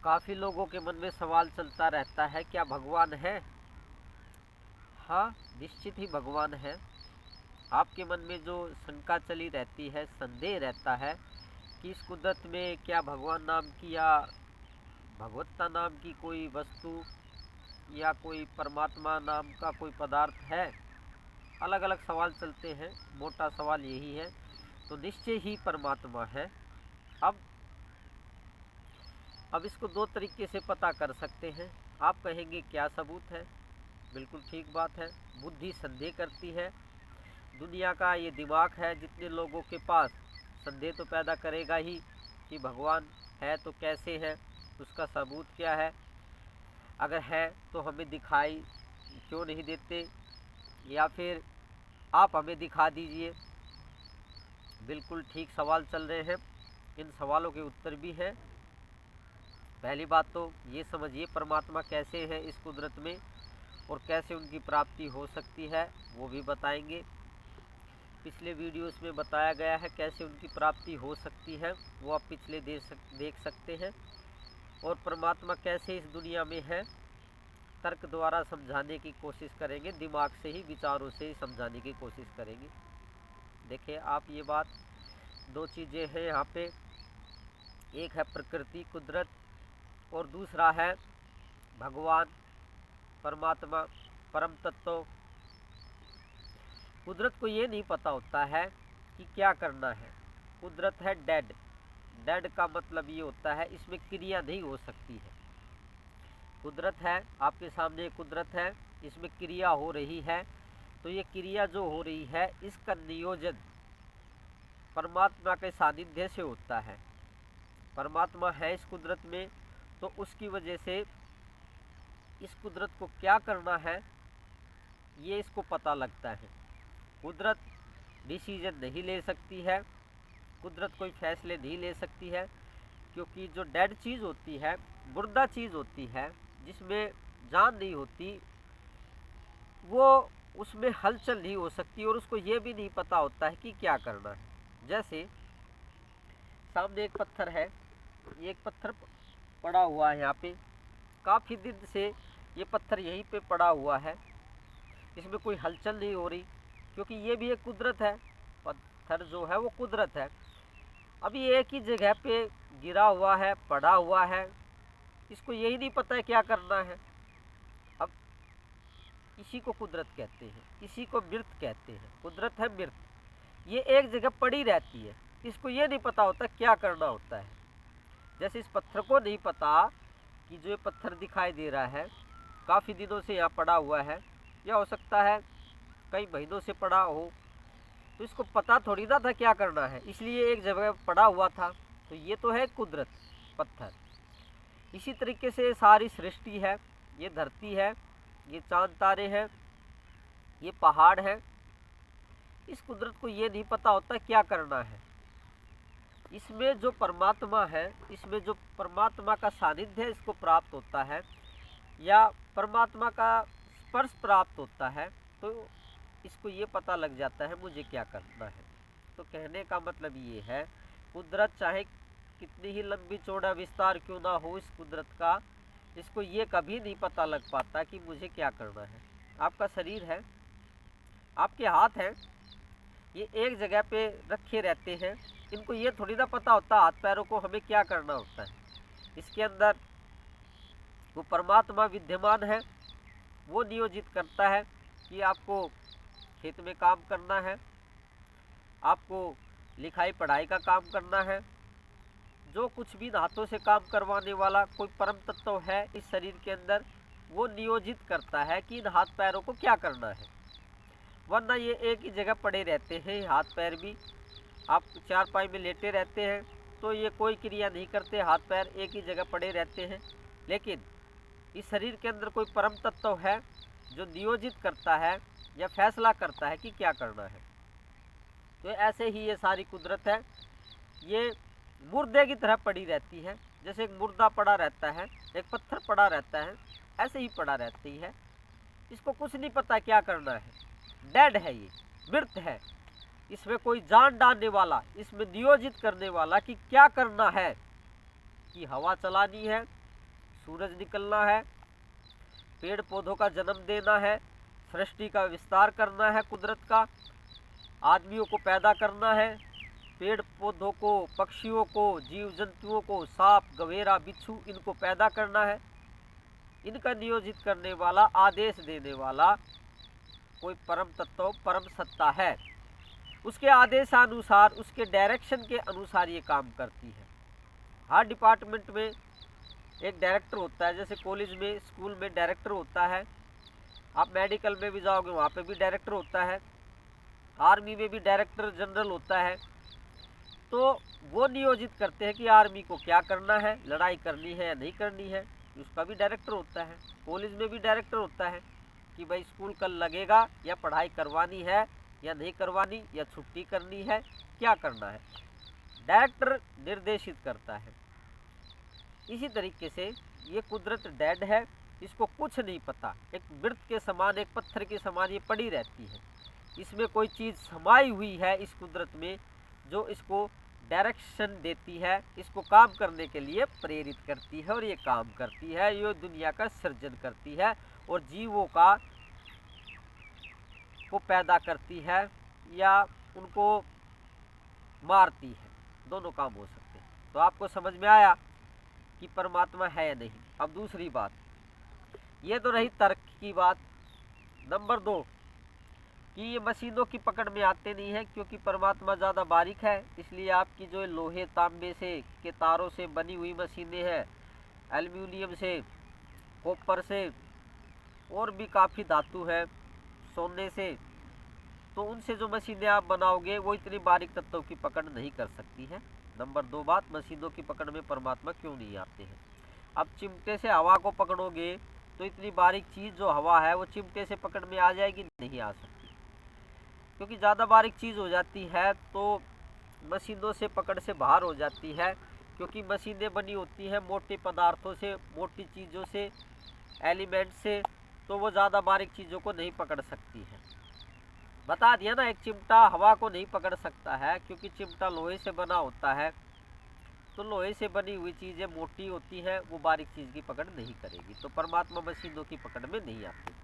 काफ़ी लोगों के मन में सवाल चलता रहता है, क्या भगवान है? हाँ, निश्चित ही भगवान है। आपके मन में जो शंका चली रहती है, संदेह रहता है कि इस कुदरत में क्या भगवान नाम की या भगवत्ता नाम की कोई वस्तु या कोई परमात्मा नाम का कोई पदार्थ है, अलग अलग सवाल चलते हैं। मोटा सवाल यही है, तो निश्चय ही परमात्मा है। अब इसको दो तरीके से पता कर सकते हैं। आप कहेंगे क्या सबूत है? बिल्कुल ठीक बात है, बुद्धि संदेह करती है। दुनिया का ये दिमाग है, जितने लोगों के पास संदेह तो पैदा करेगा ही कि भगवान है तो कैसे है, उसका सबूत क्या है, अगर है तो हमें दिखाई क्यों नहीं देते, या फिर आप हमें दिखा दीजिए। बिल्कुल ठीक सवाल चल रहे हैं, इन सवालों के उत्तर भी हैं। पहली बात तो ये समझिए परमात्मा कैसे है इस कुदरत में और कैसे उनकी प्राप्ति हो सकती है, वो भी बताएंगे। पिछले वीडियोस में बताया गया है कैसे उनकी प्राप्ति हो सकती है, वो आप पिछले देख सकते हैं। और परमात्मा कैसे इस दुनिया में है, तर्क द्वारा समझाने की कोशिश करेंगे, दिमाग से ही, विचारों से ही समझाने की कोशिश करेंगे। देखिए आप, ये बात, दो चीज़ें हैं यहाँ पे। एक है प्रकृति, कुदरत, और दूसरा है भगवान, परमात्मा, परम तत्व। कुदरत को ये नहीं पता होता है कि क्या करना है। कुदरत है डेड। डेड का मतलब ये होता है इसमें क्रिया नहीं हो सकती है। कुदरत है, आपके सामने कुदरत है, इसमें क्रिया हो रही है, तो ये क्रिया जो हो रही है इसका नियोजन परमात्मा के सानिध्य से होता है। परमात्मा है इस कुदरत में, तो उसकी वजह से इस कुदरत को क्या करना है ये इसको पता लगता है। कुदरत डिसीजन नहीं ले सकती है, कुदरत कोई फैसले नहीं ले सकती है, क्योंकि जो डेड चीज़ होती है, मुर्दा चीज़ होती है, जिसमें जान नहीं होती, वो उसमें हलचल नहीं हो सकती और उसको ये भी नहीं पता होता है कि क्या करना है। जैसे सामने एक पत्थर है, ये एक पत्थर पड़ा हुआ है यहाँ पे, काफ़ी दिन से ये पत्थर यहीं पे पड़ा हुआ है, इसमें कोई हलचल नहीं हो रही, क्योंकि ये भी एक कुदरत है। पत्थर जो है वो कुदरत है, अभी एक ही जगह पे गिरा हुआ है, पड़ा हुआ है, इसको यही नहीं पता है क्या करना है। अब इसी को कुदरत कहते हैं, इसी को मृत कहते हैं। कुदरत है मृत, ये एक जगह पड़ी रहती है, इसको ये नहीं पता होता क्या करना होता है। जैसे इस पत्थर को नहीं पता कि जो ये पत्थर दिखाई दे रहा है काफ़ी दिनों से यहाँ पड़ा हुआ है, या हो सकता है कई महीनों से पड़ा हो, तो इसको पता थोड़ी ना था क्या करना है, इसलिए एक जगह पड़ा हुआ था। तो ये तो है कुदरत, पत्थर। इसी तरीके से सारी सृष्टि है, ये धरती है, ये चांद तारे हैं, ये पहाड़ है, इस कुदरत को ये नहीं पता होता क्या करना है। इसमें जो परमात्मा है, इसमें जो परमात्मा का सानिध्य है इसको प्राप्त होता है, या परमात्मा का स्पर्श प्राप्त होता है, तो इसको ये पता लग जाता है मुझे क्या करना है। तो कहने का मतलब ये है, कुदरत चाहे कितनी ही लंबी चौड़ा विस्तार क्यों ना हो इस कुदरत का, इसको ये कभी नहीं पता लग पाता कि मुझे क्या करना है। आपका शरीर है, आपके हाथ हैं, ये एक जगह पे रखे रहते हैं, इनको ये थोड़ी ना पता होता हाथ पैरों को हमें क्या करना होता है। इसके अंदर वो परमात्मा विद्यमान है, वो नियोजित करता है कि आपको खेत में काम करना है, आपको लिखाई पढ़ाई का काम करना है, जो कुछ भी हाथों से काम करवाने वाला कोई परम तत्व है इस शरीर के अंदर, वो नियोजित करता है कि इन हाथ पैरों को क्या करना है। वरना ये एक ही जगह पड़े रहते हैं, हाथ पैर भी, आप चारपाई में लेटे रहते हैं तो ये कोई क्रिया नहीं करते, हाथ पैर एक ही जगह पड़े रहते हैं। लेकिन इस शरीर के अंदर कोई परम तत्व है जो नियोजित करता है या फैसला करता है कि क्या करना है। तो ऐसे ही ये सारी कुदरत है, ये मुर्दे की तरह पड़ी रहती है। जैसे एक मुर्दा पड़ा रहता है, एक पत्थर पड़ा रहता है, ऐसे ही पड़ा रहती है, इसको कुछ नहीं पता क्या करना है। डेड है, ये मृत है, इसमें कोई जान डालने वाला, इसमें नियोजित करने वाला कि क्या करना है, कि हवा चलानी है, सूरज निकलना है, पेड़ पौधों का जन्म देना है, सृष्टि का विस्तार करना है, कुदरत का आदमियों को पैदा करना है, पेड़ पौधों को, पक्षियों को, जीव जंतुओं को, सांप गवेरा बिच्छू इनको पैदा करना है। इनका नियोजित करने वाला, आदेश देने वाला कोई परम तत्व, परम सत्ता है। उसके आदेशानुसार, उसके डायरेक्शन के अनुसार ये काम करती है। हर डिपार्टमेंट में एक डायरेक्टर होता है, जैसे कॉलेज में, स्कूल में डायरेक्टर होता है। आप मेडिकल में भी जाओगे वहाँ पे भी डायरेक्टर होता है। आर्मी में भी डायरेक्टर जनरल होता है। तो वो नियोजित करते हैं कि आर्मी को क्या करना है, लड़ाई करनी है या नहीं करनी है, उसका भी डायरेक्टर होता है। कॉलेज में भी डायरेक्टर होता है कि भाई स्कूल कल लगेगा, या पढ़ाई करवानी है या नहीं करवानी, या छुट्टी करनी है, क्या करना है, डायरेक्टर निर्देशित करता है। इसी तरीके से ये कुदरत डेड है, इसको कुछ नहीं पता, एक मृत के समान, एक पत्थर के समान ये पड़ी रहती है। इसमें कोई चीज़ समाई हुई है इस कुदरत में, जो इसको डायरेक्शन देती है, इसको काम करने के लिए प्रेरित करती है, और ये काम करती है, ये दुनिया का सृजन करती है और जीवों का को पैदा करती है या उनको मारती है। दोनों काम हो सकते हैं। तो आपको समझ में आया कि परमात्मा है या नहीं। अब दूसरी बात, ये तो रही तर्क की बात। नंबर 2 कि ये मशीनों की पकड़ में आते नहीं है, क्योंकि परमात्मा ज़्यादा बारीक है, इसलिए आपकी जो लोहे तांबे से के तारों से बनी हुई मशीनें हैं, एल्यूमिनियम से, कॉपर से, और भी काफ़ी धातु है, सोने से, तो उनसे जो मशीनें आप बनाओगे वो इतनी बारीक तत्वों की पकड़ नहीं कर सकती है। नंबर 2 बात, मशीनों की पकड़ में परमात्मा क्यों नहीं आते हैं। अब चिमटे से हवा को पकड़ोगे तो इतनी बारीक चीज़ जो हवा है वो चिमटे से पकड़ में आ जाएगी, नहीं आ सकती, क्योंकि ज़्यादा बारीक चीज़ हो जाती है तो मशीनों से पकड़ से बाहर हो जाती है, क्योंकि मशीनें बनी होती हैं मोटे पदार्थों से, मोटी चीज़ों से, एलिमेंट से, तो वो ज़्यादा बारीक चीज़ों को नहीं पकड़ सकती है। बता दिया ना, एक चिमटा हवा को नहीं पकड़ सकता है, क्योंकि चिमटा लोहे से बना होता है, तो लोहे से बनी हुई चीज़ें मोटी होती हैं, वो बारीक चीज़ की पकड़ नहीं करेगी। तो परमात्मा मशीनों की पकड़ में नहीं आती।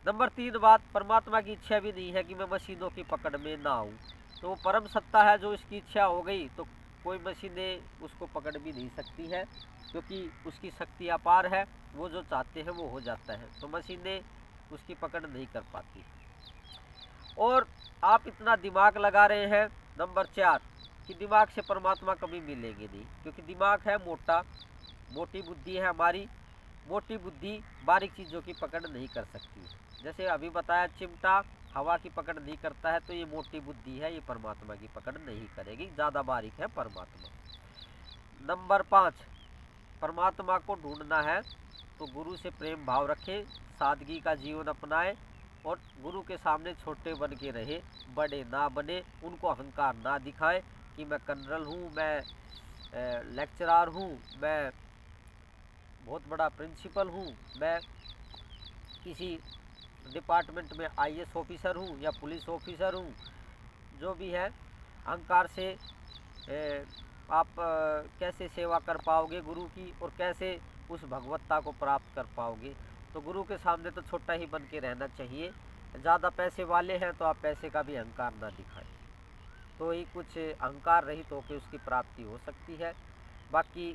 नंबर 3 बात, परमात्मा की इच्छा भी नहीं है कि मैं मशीनों की पकड़ में ना आऊँ। तो वो परम सत्ता है, जो इसकी इच्छा हो गई तो कोई मशीनें उसको पकड़ भी नहीं सकती है, क्योंकि उसकी शक्ति अपार है, वो जो चाहते हैं वो हो जाता है, तो मशीनें उसकी पकड़ नहीं कर पाती। और आप इतना दिमाग लगा रहे हैं, नंबर 4 कि दिमाग से परमात्मा कभी मिलेंगे नहीं, क्योंकि दिमाग है मोटा, मोटी बुद्धि है हमारी, मोटी बुद्धि बारीक चीज़ों की पकड़ नहीं कर सकती। जैसे अभी बताया, चिमटा हवा की पकड़ नहीं करता है, तो ये मोटी बुद्धि है, ये परमात्मा की पकड़ नहीं करेगी, ज़्यादा बारीक है परमात्मा। नंबर 5, परमात्मा को ढूंढना है तो गुरु से प्रेम भाव रखें, सादगी का जीवन अपनाएं, और गुरु के सामने छोटे बन के रहे, बड़े ना बने, उनको अहंकार ना दिखाएं कि मैं कर्नल हूँ, मैं लेक्चरर हूँ, मैं बहुत बड़ा प्रिंसिपल हूँ, मैं किसी डिपार्टमेंट में आईएएस ऑफिसर हूँ या पुलिस ऑफिसर हूँ। जो भी है, अहंकार से आप कैसे सेवा कर पाओगे गुरु की, और कैसे उस भगवत्ता को प्राप्त कर पाओगे। तो गुरु के सामने तो छोटा ही बन के रहना चाहिए। ज़्यादा पैसे वाले हैं तो आप पैसे का भी अहंकार ना दिखाएं, तो ही कुछ अहंकार रहित होकर उसकी प्राप्ति हो सकती है। बाकी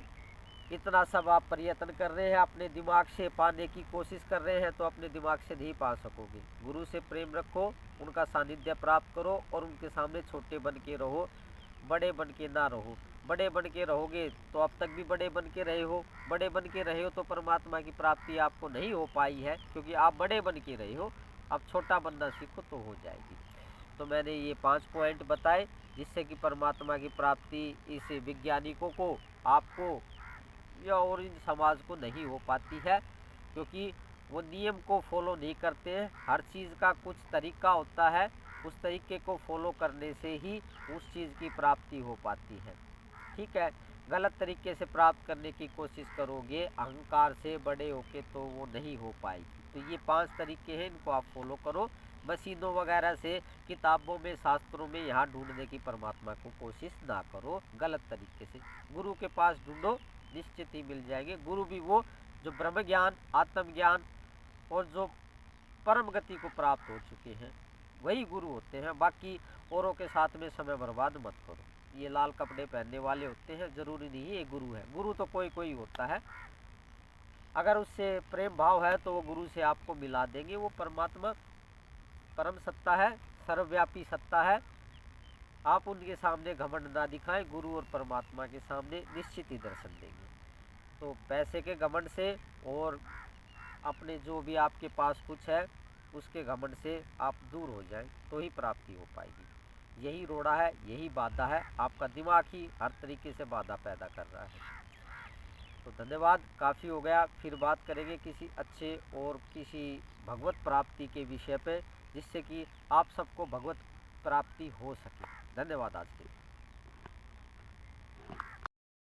इतना सब आप प्रयत्न कर रहे हैं, अपने दिमाग से पाने की कोशिश कर रहे हैं, तो अपने दिमाग से नहीं पा सकोगे। गुरु से प्रेम रखो, उनका सानिध्य प्राप्त करो, और उनके सामने छोटे बन के रहो, बड़े बन के ना रहो। बड़े बन के रहोगे तो अब तक भी बड़े बन के रहे हो, बड़े बन के रहे हो तो परमात्मा की प्राप्ति आपको नहीं हो पाई है, क्योंकि आप बड़े बन के रहे हो। अब छोटा बनना सीखो तो हो जाएगी। तो मैंने ये 5 पॉइंट बताए, जिससे कि परमात्मा की प्राप्ति इस वैज्ञानिकों को, आपको या और इन समाज को नहीं हो पाती है, क्योंकि वो नियम को फॉलो नहीं करते हैं। हर चीज़ का कुछ तरीका होता है, उस तरीके को फॉलो करने से ही उस चीज़ की प्राप्ति हो पाती है। ठीक है, गलत तरीके से प्राप्त करने की कोशिश करोगे अहंकार से बड़े होके, तो वो नहीं हो पाएगी। तो ये 5 तरीके हैं, इनको आप फॉलो करो। मशीनों वगैरह से, किताबों में, शास्त्रों में यहाँ ढूंढने की परमात्मा को कोशिश ना करो गलत तरीके से। गुरु के पास ढूंढो, निश्चित ही मिल जाएंगे। गुरु भी वो जो ब्रह्म ज्ञान, आत्मज्ञान और जो परम गति को प्राप्त हो चुके हैं, वही गुरु होते हैं। बाकी औरों के साथ में समय बर्बाद मत करो। ये लाल कपड़े पहनने वाले होते हैं, जरूरी नहीं ये गुरु है। गुरु तो कोई कोई होता है, अगर उससे प्रेम भाव है तो वो गुरु से आपको मिला देंगे। वो परमात्मा परम सत्ता है, सर्वव्यापी सत्ता है। आप उनके सामने घमंड ना दिखाएं, गुरु और परमात्मा के सामने निश्चित ही दर्शन देंगे। तो पैसे के घमंड से और अपने जो भी आपके पास कुछ है उसके घमंड से आप दूर हो जाएं तो ही प्राप्ति हो पाएगी। यही रोड़ा है, यही बाधा है, आपका दिमाग ही हर तरीके से बाधा पैदा कर रहा है। तो धन्यवाद, काफ़ी हो गया। फिर बात करेंगे किसी अच्छे और किसी भगवत प्राप्ति के विषय पे, जिससे कि आप सबको भगवत प्राप्ति हो सके। धन्यवाद आज के लिए।